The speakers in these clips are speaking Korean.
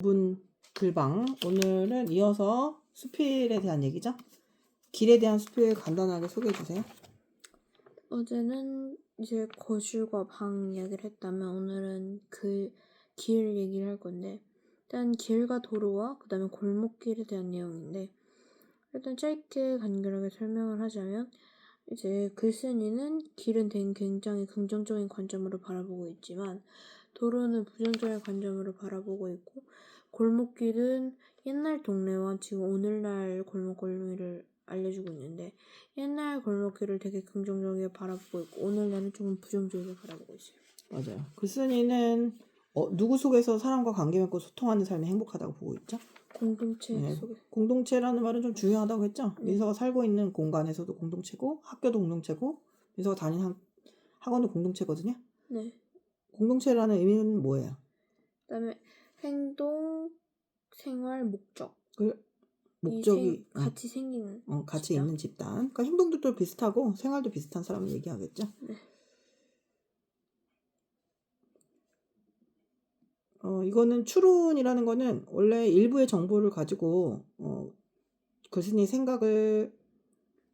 문 글방 오늘은 이어서 수필에 대한 얘기죠. 길에 대한 수필 간단하게 소개해 주세요. 어제는 이제 거실과 방 이야기를 했다면 오늘은 길 얘기를 할 건데, 일단 길과 도로와 그 다음에 골목길에 대한 내용인데, 일단 짧게 간결하게 설명을 하자면, 이제 글쓴이는 길은 굉장히 긍정적인 관점으로 바라보고 있지만 도로는 부정적인 관점으로 바라보고 있고, 골목길은 옛날 동네와 지금 오늘날 골목길을 알려주고 있는데, 옛날 골목길을 되게 긍정적이게 바라보고 있고 오늘날은 조금 부정적이게 바라보고 있어요. 맞아요. 글쓴이는 누구 속에서 사람과 관계 맺고 소통하는 삶이 행복하다고 보고 있죠. 공동체 속에. 공동체라는 말은 좀 중요하다고 했죠. 네. 민서가 살고 있는 공간에서도 공동체고 학교도 공동체고 민서가 다니는 학원도 공동체거든요. 네. 공동체라는 의미는 뭐예요? 그다음에 행동, 생활, 목적. 목적이 같이 생기는 같이 집단. 있는 집단. 그러니까 행동도 또 비슷하고 생활도 비슷한 사람을 얘기하겠죠. 네. 이거는 추론이라는 거는 원래 일부의 정보를 가지고 글쓴이 생각을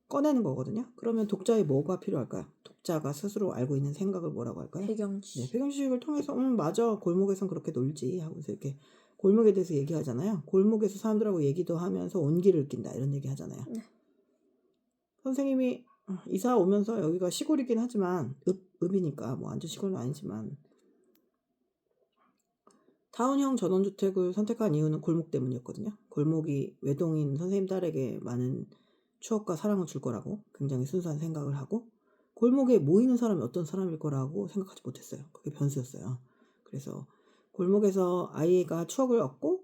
꺼내는 거거든요. 그러면 독자에 뭐가 필요할까요? 독자가 스스로 알고 있는 생각을 뭐라고 할까요? 배경지. 네, 배경지식을 통해서 맞아, 골목에선 그렇게 놀지 하고서 이렇게 골목에 대해서 얘기하잖아요. 골목에서 사람들하고 얘기도 하면서 온기를 느낀다 이런 얘기 하잖아요. 네. 선생님이 이사 오면서 여기가 시골이긴 하지만 읍이니까 뭐 완전 시골은 아니지만 타운형 전원주택을 선택한 이유는 골목 때문이었거든요. 골목이 외동인 선생님 딸에게 많은 추억과 사랑을 줄 거라고 굉장히 순수한 생각을 하고, 골목에 모이는 사람이 어떤 사람일 거라고 생각하지 못했어요. 그게 변수였어요. 그래서 골목에서 아이가 추억을 얻고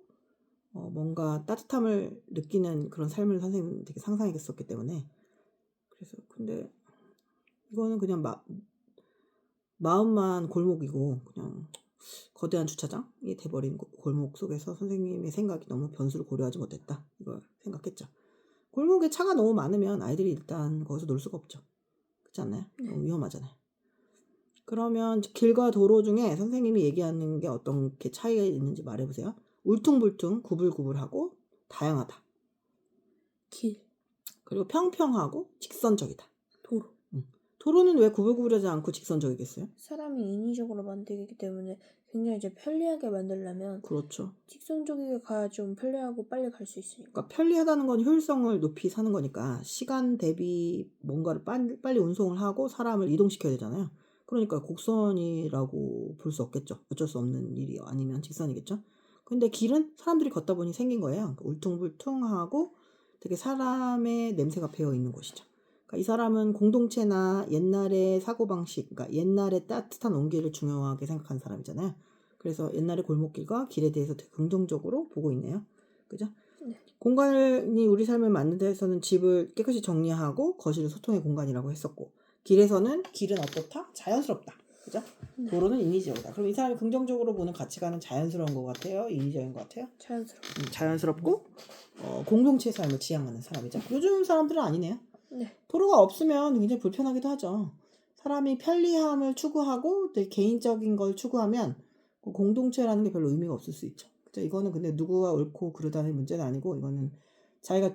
뭔가 따뜻함을 느끼는 그런 삶을 선생님은 되게 상상했었기 때문에, 그래서 근데 이거는 그냥 마음만 골목이고 그냥 거대한 주차장이 돼버린 골목 속에서 선생님의 생각이 너무 변수를 고려하지 못했다 이걸 생각했죠. 골목에 차가 너무 많으면 아이들이 일단 거기서 놀 수가 없죠. 그렇지 않나요? 너무 위험하잖아요. 그러면 길과 도로 중에 선생님이 얘기하는 게 어떤 게 차이가 있는지 말해보세요. 울퉁불퉁 구불구불하고 다양하다. 길. 그리고 평평하고 직선적이다. 도로. 도로는 왜 구불구불하지 않고 직선적이겠어요? 사람이 인위적으로 만들기 때문에 굉장히 이제 편리하게 만들려면 그렇죠. 직선적이게 가야 좀 편리하고 빨리 갈 수 있으니까. 그러니까 편리하다는 건 효율성을 높이 사는 거니까 시간 대비 뭔가를 빨리 운송을 하고 사람을 이동시켜야 되잖아요. 그러니까 곡선이라고 볼 수 없겠죠. 어쩔 수 없는 일이 아니면 직선이겠죠. 근데 길은 사람들이 걷다 보니 생긴 거예요. 그러니까 울퉁불퉁하고 되게 사람의 냄새가 배어 있는 곳이죠. 그러니까 이 사람은 공동체나 옛날의 사고방식, 그러니까 옛날의 따뜻한 온기를 중요하게 생각한 사람이잖아요. 그래서 옛날의 골목길과 길에 대해서 되게 긍정적으로 보고 있네요. 그죠? 네. 공간이 우리 삶을 만든 데에서는 집을 깨끗이 정리하고 거실을 소통의 공간이라고 했었고, 길은 어떻다? 자연스럽다. 그죠? 네. 도로는 인위적이다. 그럼 이 사람이 긍정적으로 보는 가치관은 자연스러운 것 같아요? 인위적인 것 같아요? 자연스럽고 공동체의 삶을 지향하는 사람이죠. 요즘 사람들은 아니네요. 네. 도로가 없으면 굉장히 불편하기도 하죠. 사람이 편리함을 추구하고 되게 개인적인 걸 추구하면 공동체라는 게 별로 의미가 없을 수 있죠. 그죠? 이거는 근데 누구가 옳고 그르다는 문제는 아니고, 이거는 자기가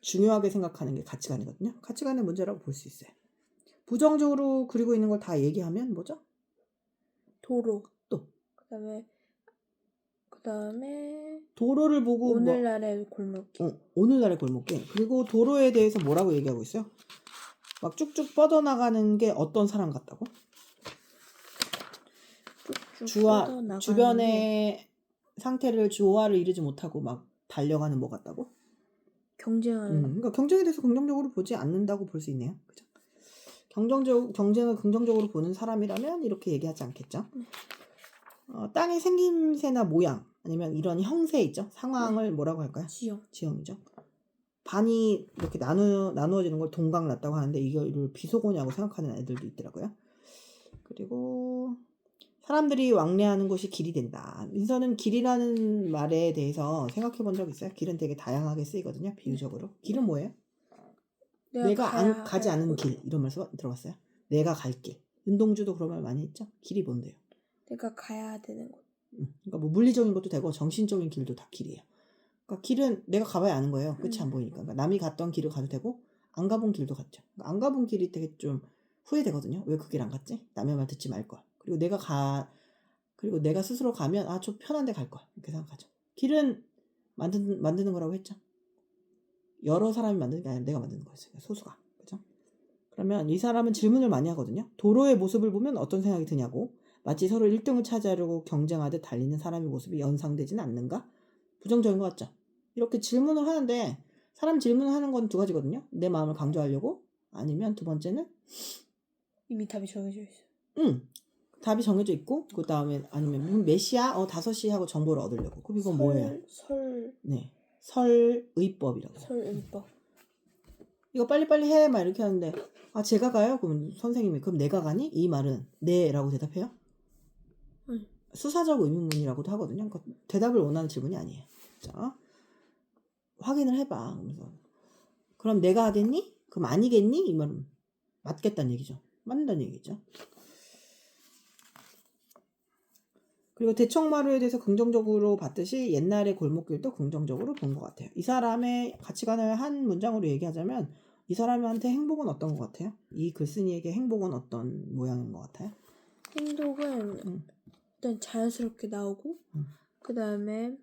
중요하게 생각하는 게 가치관이거든요. 가치관의 문제라고 볼 수 있어요. 부정적으로 그리고 있는 걸 다 얘기하면 뭐죠? 도로. 또 그다음에 도로를 보고 오늘날의 골목길. 오늘날의 골목길. 그리고 도로에 대해서 뭐라고 얘기하고 있어요? 막 쭉쭉 뻗어나가는 게 어떤 사람 같다고? 주변의 상태를 조화를 이루지 못하고 막 달려가는 뭐 같다고? 경쟁하는. 그러니까 경쟁에 대해서 긍정적으로 보지 않는다고 볼 수 있네요. 그죠? 경쟁을 긍정적으로 보는 사람이라면 이렇게 얘기하지 않겠죠. 땅의 생김새나 모양 아니면 이런 형세 있죠. 상황을 뭐라고 할까요? 지형이죠. 반이 이렇게 나누어지는 걸 동강 났다고 하는데 이걸 비속어냐고 생각하는 애들도 있더라고요. 그리고 사람들이 왕래하는 곳이 길이 된다. 민서는 길이라는 말에 대해서 생각해 본 적 있어요? 길은 되게 다양하게 쓰이거든요. 비유적으로. 길은 뭐예요? 내가 가지 않은 길, 이런 말 들어봤어요? 내가 갈 길. 윤동주도 그런 말 많이 했죠? 길이 뭔데요? 내가 가야 되는 곳. 그러니까 뭐 물리적인 것도 되고 정신적인 길도 다 길이에요. 그러니까 길은 내가 가봐야 아는 거예요. 끝이 안 보이니까. 그러니까 남이 갔던 길을 가도 되고 안 가본 길도 갔죠. 그러니까 안 가본 길이 되게 좀 후회되거든요. 왜 그 길 안 갔지? 남의 말 듣지 말 걸. 그리고 내가 스스로 가면 좀 편한 데 갈 걸. 이렇게 생각하죠. 길은 만드는 거라고 했죠. 여러 사람이 만드는 게 아니라 내가 만드는 거였어요. 소수가. 그죠? 그러면 이 사람은 질문을 많이 하거든요. 도로의 모습을 보면 어떤 생각이 드냐고. 마치 서로 1등을 차지하려고 경쟁하듯 달리는 사람의 모습이 연상되지는 않는가? 부정적인 것 같죠? 이렇게 질문을 하는데 사람 질문을 하는 건 두 가지거든요. 내 마음을 강조하려고 아니면 두 번째는 이미 답이 정해져 있어. 답이 정해져 있고 그 다음에 아니면 몇 시야? 5시 하고 정보를 얻으려고. 그럼 이건 뭐예요? 네. 설의법이라고. 설의법. 이거 빨리빨리 해 막 이렇게 하는데 제가 가요? 그럼 선생님이 그럼 내가 가니? 이 말은 네 라고 대답해요? 수사적 의문문이라고도 하거든요. 그러니까 대답을 원하는 질문이 아니에요. 자, 확인을 해봐. 그러면서 그럼 내가 하겠니? 그럼 아니겠니? 이 말은 맞겠다는 얘기죠. 맞는다는 얘기죠. 그리고 대청마루에 대해서 긍정적으로 봤듯이 옛날의 골목길도 긍정적으로 본 것 같아요. 이 사람의 가치관을 한 문장으로 얘기하자면 이 사람한테 행복은 어떤 것 같아요? 이 글쓴이에게 행복은 어떤 모양인 것 같아요? 행복은 일단 자연스럽게 나오고 그 다음에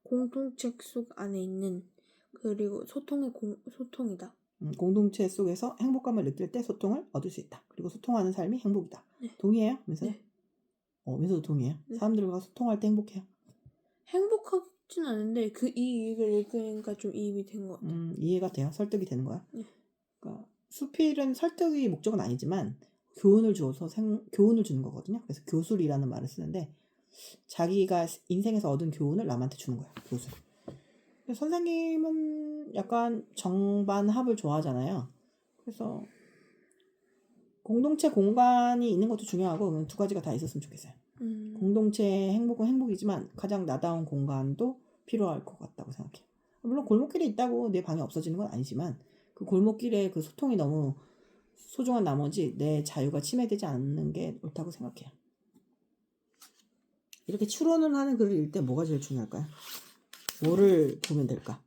공동체 속 안에 있는 그리고 소통이다. 공동체 속에서 행복감을 느낄 때 소통을 얻을 수 있다. 그리고 소통하는 삶이 행복이다. 네. 동의해요? 민서? 네. 민서도 동의해요? 네. 사람들과 소통할 때 행복해요? 행복하진 않은데 이 얘기를 읽으니까 좀 이입이 된 것 같아요. 이해가 돼요? 설득이 되는 거야? 네. 그러니까 수필은 설득이 목적은 아니지만 교훈을 줘서 교훈을 주는 거거든요. 그래서 교술이라는 말을 쓰는데 자기가 인생에서 얻은 교훈을 남한테 주는 거야. 교술. 근데 선생님은 약간 정반합을 좋아하잖아요. 그래서 공동체 공간이 있는 것도 중요하고 두 가지가 다 있었으면 좋겠어요. 공동체 행복은 행복이지만 가장 나다운 공간도 필요할 것 같다고 생각해요. 물론 골목길에 있다고 내 방이 없어지는 건 아니지만 그 골목길에 그 소통이 너무 소중한 나머지 내 자유가 침해되지 않는 게 옳다고 생각해요. 이렇게 추론을 하는 글을 읽을 때 뭐가 제일 중요할까요? 뭐를 보면 될까?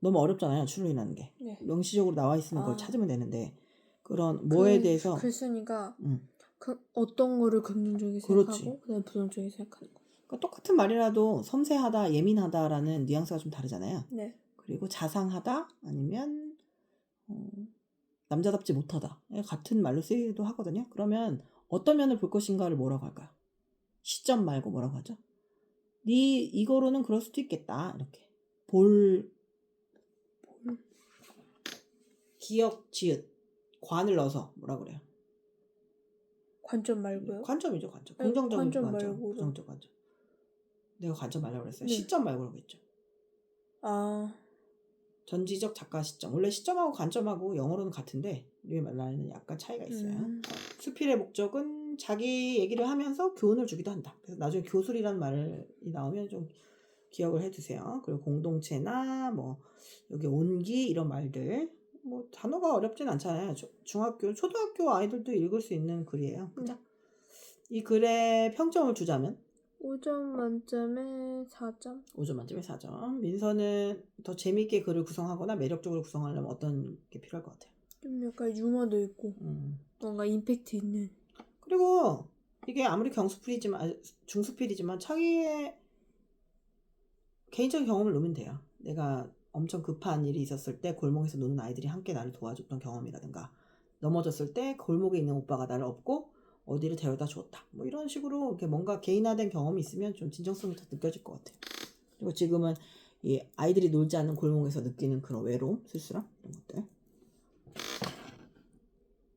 너무 어렵잖아요. 추론이라는 게. 네. 명시적으로 나와 있으면 그걸 찾으면 되는데 그런 뭐에 대해서 글쓴이가 어떤 거를 긍정적이게 생각하고 그다음에 부정적이게 생각하는 거. 그러니까 똑같은 말이라도 섬세하다, 예민하다라는 뉘앙스가 좀 다르잖아요. 네. 그리고 자상하다 아니면 남자답지 못하다 같은 말로 쓰이기도 하거든요. 그러면 어떤 면을 볼 것인가를 뭐라고 할까요? 시점 말고 뭐라고 하죠? 이거로는 그럴 수도 있겠다. 이렇게 기역, 지읒, 관을 넣어서 뭐라 그래요? 관점 말고요? 관점이죠, 관점. 긍정적인 관점 관점, 말고 부정적 관점. 내가 관점 말라고 그랬어요. 네. 시점 말고라고 했죠. 전지적 작가 시점. 원래 시점하고 관점하고 영어로는 같은데 우리 말라는 약간 차이가 있어요. 수필의 목적은 자기 얘기를 하면서 교훈을 주기도 한다. 그래서 나중에 교술이라는 말이 나오면 좀 기억을 해두세요. 그리고 공동체나 뭐 여기 온기 이런 말들 뭐 단어가 어렵진 않잖아요. 중학교, 초등학교 아이들도 읽을 수 있는 글이에요. 그죠? 이 글에 평점을 주자면 5점 만점에 4점? 5점 만점에 4점. 민서는 더 재미있게 글을 구성하거나 매력적으로 구성하려면 어떤 게 필요할 것 같아요? 좀 약간 유머도 있고 뭔가 임팩트 있는. 그리고 이게 아무리 중수필이지만 자기의 개인적인 경험을 넣으면 돼요. 내가 엄청 급한 일이 있었을 때 골목에서 노는 아이들이 함께 나를 도와줬던 경험이라든가 넘어졌을 때 골목에 있는 오빠가 나를 업고 어디를 데려다 주었다. 뭐 이런 식으로 이렇게 뭔가 개인화된 경험이 있으면 좀 진정성이 더 느껴질 것 같아요. 그리고 지금은 이 아이들이 놀지 않는 골목에서 느끼는 그런 외로움, 쓸쓸함 이런 것들.